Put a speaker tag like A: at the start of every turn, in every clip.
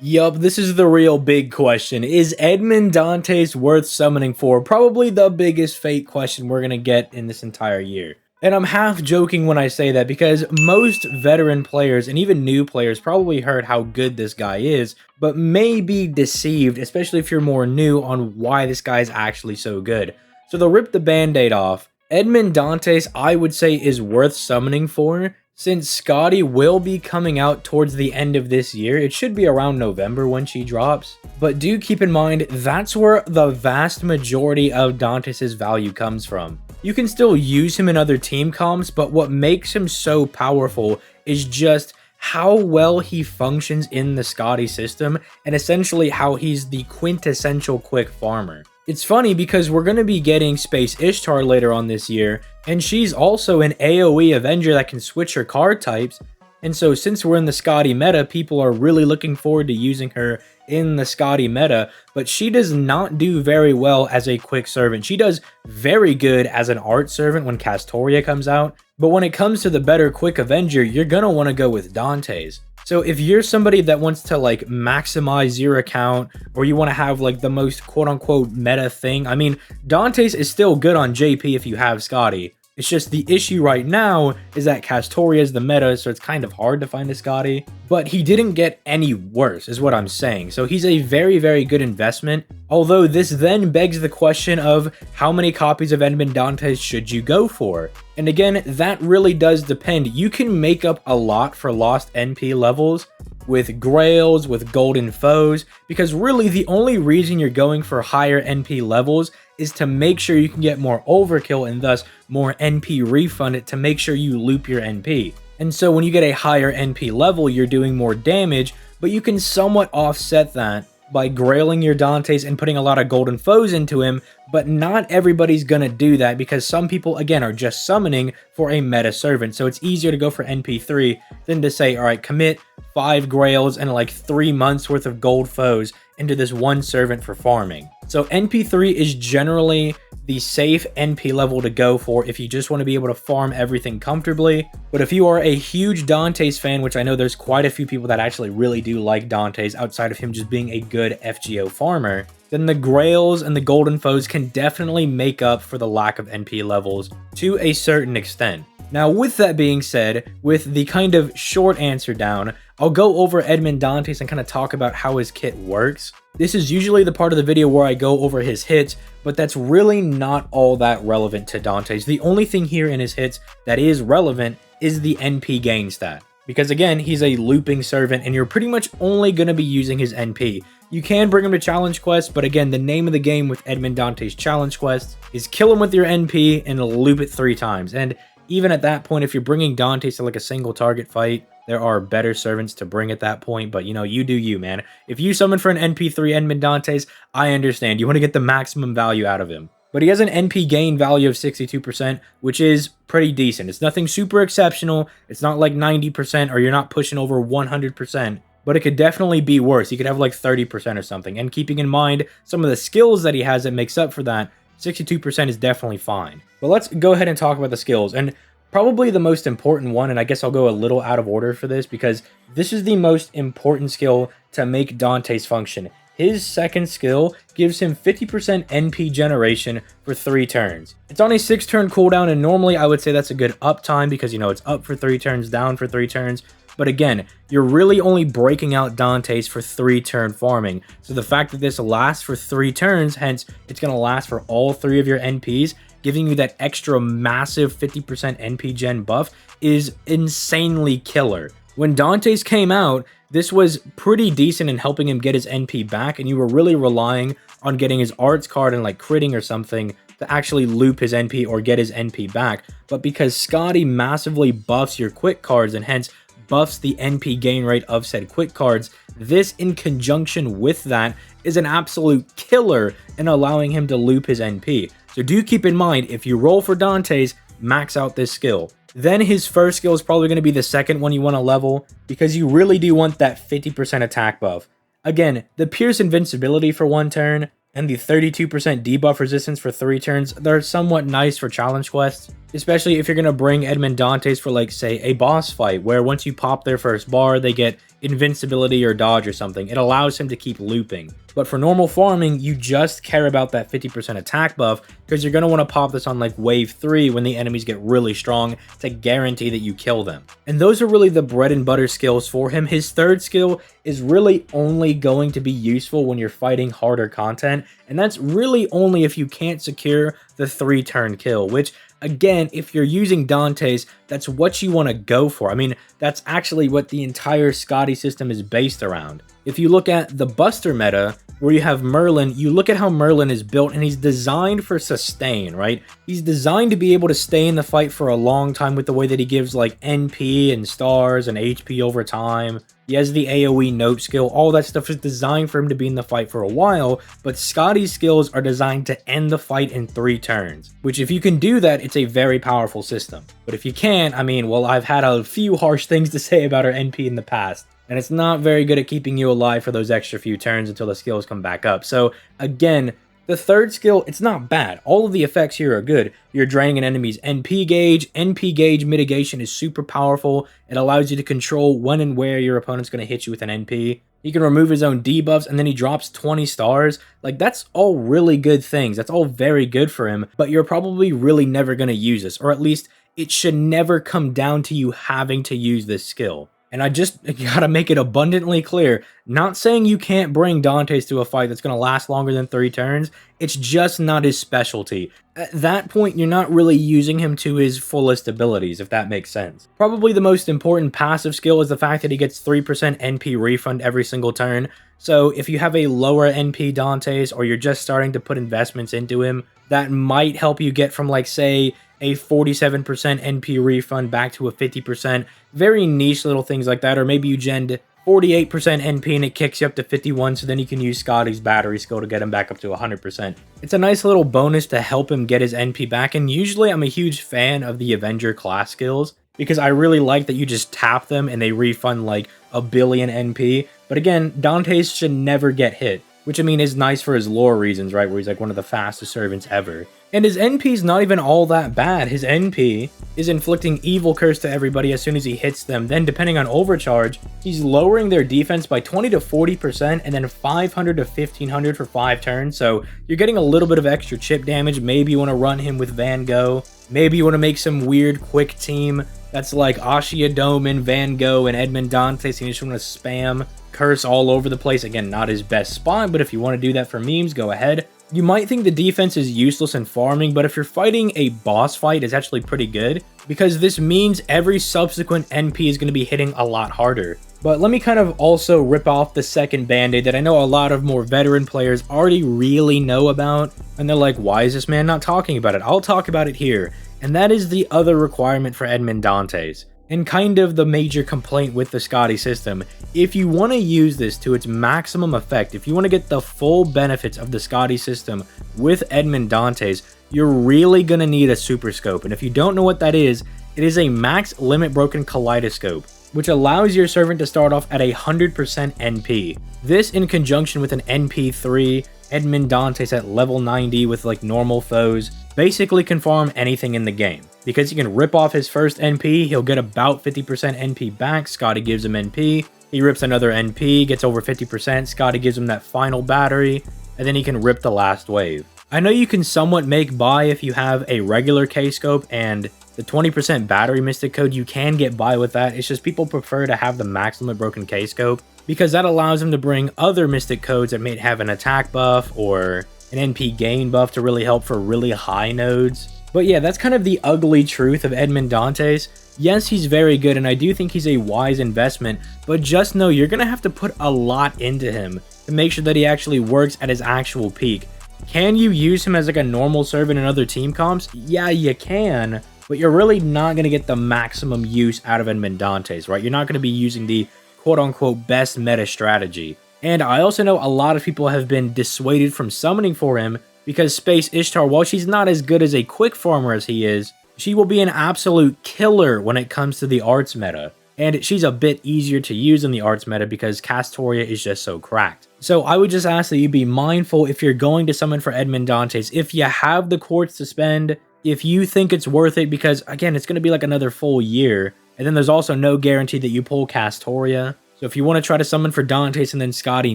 A: Yup, this is the real big question. Is Edmond Dantes worth summoning for? Probably the biggest fate question we're gonna get in this entire year. And I'm half joking when I say that because most veteran players and even new players probably heard how good this guy is, but may be deceived, especially if you're more new, on why this guy is actually so good. So they'll rip the band-aid off. Edmond Dantes, I would say, is worth summoning for, since Scotty will be coming out towards the end of this year. It should be around November when she drops. But do keep in mind, that's where the vast majority of Dantes' value comes from. You can still use him in other team comps, but what makes him so powerful is just how well he functions in the Scotty system, and essentially how he's the quintessential quick farmer. It's funny because we're going to be getting Space Ishtar later on this year, and she's also an AoE Avenger that can switch her card types, and so since we're in the Scotty meta, people are really looking forward to using her in the Scotty meta, but she does not do very well as a quick servant. She does very good as an art servant when Castoria comes out, but when it comes to the better quick Avenger, you're going to want to go with Dantes. So if you're somebody that wants to like maximize your account, or you want to have like the most quote-unquote meta thing, I mean, Dantes is still good on JP if you have Scotty. It's just the issue right now is that Castoria is the meta, so it's kind of hard to find a Scotty. But he didn't get any worse, is what I'm saying. So he's a very, very good investment. Although this then begs the question of how many copies of Edmond Dantes should you go for? And again, that really does depend. You can make up a lot for lost NP levels with Grails, with Golden Foes, because really the only reason you're going for higher NP levels is to make sure you can get more overkill and thus more NP refunded to make sure you loop your NP. And so when you get a higher NP level, you're doing more damage, but you can somewhat offset that by grailing your Dantes and putting a lot of Golden Foes into him, but not everybody's gonna do that because some people, again, are just summoning for a meta servant, so it's easier to go for NP3 than to say, alright, commit 5 Grails and like 3 months worth of Gold Foes into this one servant for farming. So NP3 is generally the safe NP level to go for if you just want to be able to farm everything comfortably. But if you are a huge Dantes fan, which I know there's quite a few people that actually really do like Dantes outside of him just being a good FGO farmer, then the Grails and the Golden Foes can definitely make up for the lack of NP levels to a certain extent. Now, with that being said, with the kind of short answer down, I'll go over Edmond Dantes and kind of talk about how his kit works. This is usually the part of the video where I go over his hits, but that's really not all that relevant to Dantes. The only thing here in his hits that is relevant is the NP gain stat. Because again, he's a looping servant and you're pretty much only going to be using his NP. You can bring him to challenge quests, but again, the name of the game with Edmond Dantes challenge quests is kill him with your NP and loop it 3 times. And even at that point, if you're bringing Dantes to like a single target fight, there are better servants to bring at that point, but you know, you do you, man. If you summon for an NP3 Edmond Dantes, I understand. You want to get the maximum value out of him. But he has an NP gain value of 62%, which is pretty decent. It's nothing super exceptional. It's not like 90% or you're not pushing over 100%, but it could definitely be worse. He could have like 30% or something. And keeping in mind some of the skills that he has that makes up for that, 62% is definitely fine. But let's go ahead and talk about the skills. And probably the most important one, and I guess I'll go a little out of order for this because this is the most important skill to make Dantes function. His second skill gives him 50% NP generation for 3 turns. It's on a 6-turn cooldown, and normally I would say that's a good uptime because, you know, it's up for 3 turns, down for 3 turns. But again, you're really only breaking out Dantes for 3-turn farming. So the fact that this lasts for 3 turns, hence it's going to last for all 3 of your NPs, giving you that extra massive 50% NP gen buff is insanely killer. When Dantes came out, this was pretty decent in helping him get his NP back, and you were really relying on getting his arts card and like critting or something to actually loop his NP or get his NP back. But because Scotty massively buffs your quick cards and hence buffs the NP gain rate of said quick cards, this in conjunction with that is an absolute killer in allowing him to loop his NP. So do keep in mind, if you roll for Dantes, max out this skill. Then his first skill is probably going to be the second one you want to level because you really do want that 50% attack buff. Again, the Pierce invincibility for 1 turn, and the 32% debuff resistance for 3 turns, they're somewhat nice for challenge quests, especially if you're going to bring Edmond Dantes for, like, say, a boss fight, where once you pop their first bar, they get invincibility or dodge or something. It allows him to keep looping. But for normal farming, you just care about that 50% attack buff, because you're going to want to pop this on, like, wave 3 when the enemies get really strong to guarantee that you kill them. And those are really the bread and butter skills for him. His third skill is really only going to be useful when you're fighting harder content, and that's really only if you can't secure the 3-turn kill, which, again, if you're using Dante's, that's what you want to go for. I mean, that's actually what the entire Scotty system is based around. If you look at the Buster meta, where you have Merlin, you look at how Merlin is built, and he's designed for sustain, right? He's designed to be able to stay in the fight for a long time with the way that he gives, like, NP and stars and HP over time. He has the AoE note skill. All that stuff is designed for him to be in the fight for a while, but Scotty's skills are designed to end the fight in 3 turns, which if you can do that, it's a very powerful system. But if you can't, I mean, well, I've had a few harsh things to say about our NP in the past, and it's not very good at keeping you alive for those extra few turns until the skills come back up. So again, the third skill, it's not bad. All of the effects here are good. You're draining an enemy's NP gauge. NP gauge mitigation is super powerful. It allows you to control when and where your opponent's going to hit you with an NP. He can remove his own debuffs, and then he drops 20 stars. Like, that's all really good things. That's all very good for him, but you're probably really never going to use this, or at least it should never come down to you having to use this skill. And I just gotta make it abundantly clear, not saying you can't bring Dantes to a fight that's gonna last longer than 3 turns, it's just not his specialty. At that point, you're not really using him to his fullest abilities, if that makes sense. Probably the most important passive skill is the fact that he gets 3% NP refund every single turn, so if you have a lower NP Dantes, or you're just starting to put investments into him, that might help you get from, like, say, a 47% NP refund back to a 50%, very niche little things like that, or maybe you gen 48% NP and it kicks you up to 51, so then you can use Scotty's battery skill to get him back up to 100%. It's a nice little bonus to help him get his NP back, and usually I'm a huge fan of the Avenger class skills, because I really like that you just tap them and they refund like a billion NP, but again, Dantes should never get hit, which I mean is nice for his lore reasons, right, where he's like one of the fastest servants ever. And his NP is not even all that bad. His NP is inflicting evil curse to everybody as soon as he hits them. Then depending on overcharge, he's lowering their defense by 20 to 40% and then 500 to 1500 for 5 turns. So you're getting a little bit of extra chip damage. Maybe you want to run him with Van Gogh. Maybe you want to make some weird quick team that's like Ashia Doman, Van Gogh, and Edmond Dantes, and you just want to spam curse all over the place. Again, not his best spawn, but if you want to do that for memes, go ahead. You might think the defense is useless in farming, but if you're fighting a boss fight, it's actually pretty good, because this means every subsequent NP is going to be hitting a lot harder. But let me kind of also rip off the second band-aid that I know a lot of more veteran players already really know about, and they're like, why is this man not talking about it? I'll talk about it here, and that is the other requirement for Edmond Dantes. And kind of the major complaint with the Scotty system. If you want to use this to its maximum effect, if you want to get the full benefits of the Scotty system with Edmond Dantes, you're really going to need a super scope. And if you don't know what that is, it is a max limit broken kaleidoscope, which allows your servant to start off at 100% NP. This in conjunction with an NP3, Edmond Dantes at level 90 with like normal foes, basically can farm anything in the game. Because he can rip off his first NP, he'll get about 50% NP back, Scotty gives him NP, he rips another NP, gets over 50%, Scotty gives him that final battery, and then he can rip the last wave. I know you can somewhat make by if you have a regular K-scope and the 20% battery mystic code, you can get by with that, it's just people prefer to have the max limit broken K-scope, because that allows them to bring other mystic codes that may have an attack buff or an NP gain buff to really help for really high nodes. But yeah, that's kind of the ugly truth of Edmond Dantes. Yes, he's very good, and I do think he's a wise investment, but just know you're going to have to put a lot into him to make sure that he actually works at his actual peak. Can you use him as like a normal servant in other team comps? Yeah, you can, but you're really not going to get the maximum use out of Edmond Dantes, right? You're not going to be using the quote-unquote best meta strategy. And I also know a lot of people have been dissuaded from summoning for him because Space Ishtar, while she's not as good as a quick farmer as he is, she will be an absolute killer when it comes to the arts meta. and she's a bit easier to use in the arts meta because Castoria is just so cracked. So I would just ask that you be mindful if you're going to summon for Edmond Dantes, if you have the quartz to spend, if you think it's worth it, because again, it's going to be like another full year, and then there's also no guarantee that you pull Castoria. So if you want to try to summon for Dantes and then Scotty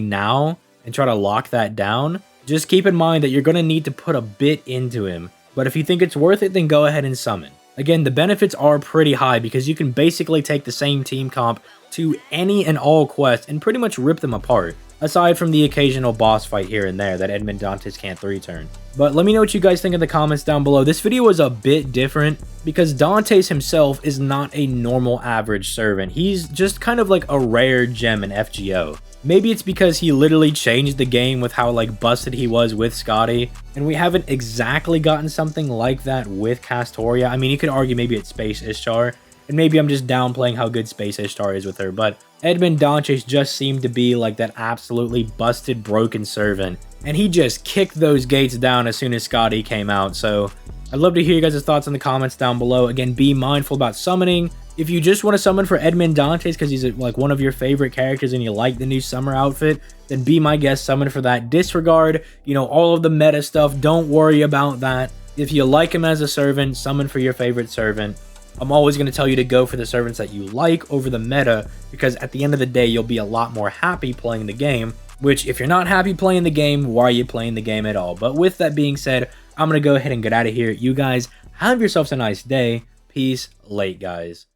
A: now, and try to lock that down, just keep in mind that you're going to need to put a bit into him. But if you think it's worth it, then go ahead and summon. Again, the benefits are pretty high because you can basically take the same team comp to any and all quests and pretty much rip them apart, aside from the occasional boss fight here and there that Edmond Dantes can't 3-turn. But let me know what you guys think in the comments down below. This video was a bit different because Dantes himself is not a normal average servant. He's just kind of like a rare gem in FGO. Maybe it's because he literally changed the game with how like busted he was with Scotty, and we haven't exactly gotten something like that with Castoria. I mean, you could argue maybe it's Space Ishtar, and maybe I'm just downplaying how good Space Ishtar is with her, but Edmond Dantes just seemed to be like that absolutely busted, broken servant, and he just kicked those gates down as soon as Scotty came out. So I'd love to hear you guys' thoughts in the comments down below. Again, be mindful about summoning. If you just want to summon for Edmond Dantes because he's like one of your favorite characters and you like the new summer outfit, then be my guest, summon for that. Disregard, all of the meta stuff. Don't worry about that. If you like him as a servant, summon for your favorite servant. I'm always going to tell you to go for the servants that you like over the meta, because at the end of the day, you'll be a lot more happy playing the game, which if you're not happy playing the game, why are you playing the game at all? But with that being said, I'm going to go ahead and get out of here. You guys have yourselves a nice day. Peace, late guys.